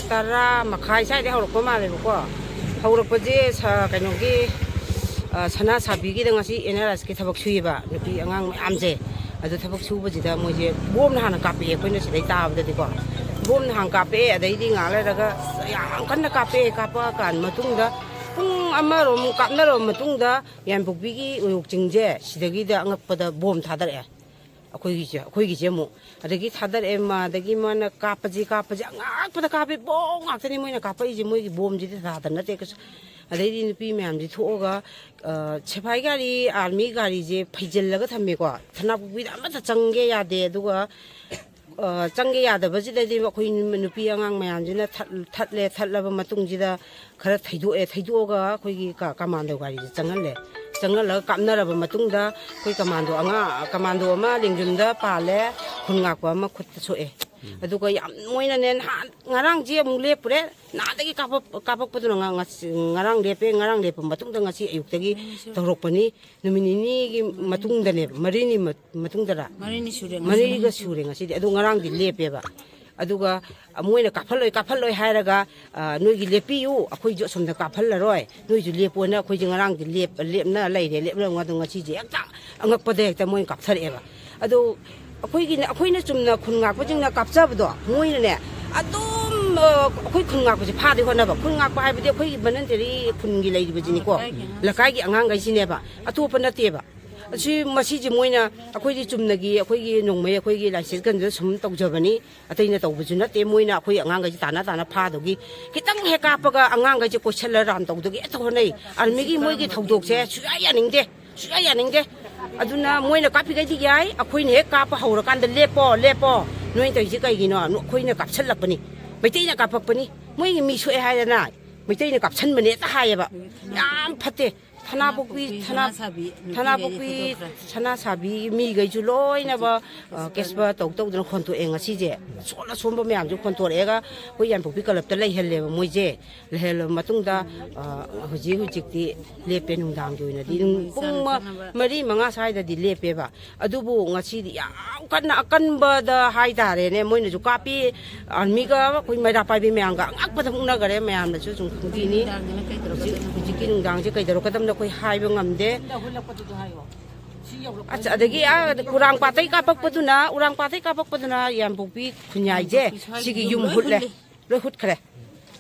tara makai sai de horok ma le ko horok pa je sa kainogi sana sabi gi dang asi NRS ki thabak sui ba nupi angang am je adu thabak su ba ji da mo je bom na hana kape ko na sidai ta ba de ko bom na hang kape adai di nga le daga yang kan na kape kapa kan matung da pung amarom kapnarom matung da yan bukbi gi uyuk jingje sidagi da angak pa da bom thadar e akhoi gi je mo adagi thadar e ma dagi mana kapaji angak pa da kape bong ngak tani moina kapai ji moi gi bom ji thadar na te ka adai nupi myam ji thoga chepai gari army gari je phaijel laga thamme ko thana bukbi da ma changge ya de duga changge ya da baji da ji khoi nupi angang myam ji na thatle thatlaba matung ji da khara thaido ga khoi gi ka commando gari ji changal la kamna raba matung da khoi commando ma lingjum da pale khunga ko ma khut so e aduga yam moina nen ngarang ji amung le pure na dagi kapak padu ngarang lepe matung da ngasi ayuk tagi torok pani numini ni gi matung da ne marini matung da mari ga sure ngasi adu ngarang di lepe ba aduga moina kaphaloi hairaga noi gi lepi yu akhoi jo somda kaphallaroi noi ju lepona akhoi ji ngarang di lepna laire lepna ngadu ngasi je akta angak pade ekta moi kapthar eba adu akhoi chumna khunga ko jingna kapchabdo moina ne adum akhoi khunga ko je phade hona ba khunga ko haibde akhoi bananteri khungi leibi jini ko lakai gi angang gai sine ba atopa na te ba asi masi ji moina akhoi ji chumnagi akhoi gi nongmei akhoi gi license kan je sum tawjabani ataina tawbuju na te moina akhoi angang gai tana phadogi kitang he kapaga angang gai je kochal ram tawdogi athonei army gi moi gi tawdok se suya yaningde aduna moina kapi gai di yai akhoi ne kapa haura kan da lepo noi tai ji kai gi no akhoi ne kapchal lapani maitai na kapakpani moi gi mi soi hayana maitai na kapchan mane ta hayaba yam phate thana sabi mi gai ju loi na ba kesba tok dun khonto enga si je sola somba myam ju khonto ega ko yan pokpi kalap ta lai helle moi je lehel matung da huji ti lepe nung dang ju na di pung mari manga sai da di lepe ba adubu ngasi di ya kan ba da hai da re ne moi na ju kapi army ga ko mai da pai bi myam ga ngak pa thung na ga re myam na chu chung khudi ni huji ki nung dang je kai daro kadam koi haiba ngamde acha adagi urang patai kapakpaduna yam bukpi khunyai je sigi yum hutle lo hut khare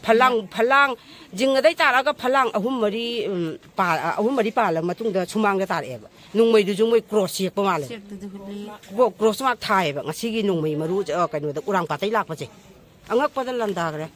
phalang jingadai taraga phalang ahum mari pala matung da sumang da tare ba nungmei du jungmei cross yek pa male cross ma thai ba ngasi gi nungmei maru kaino da urang patai lak pa je angak padal landa gre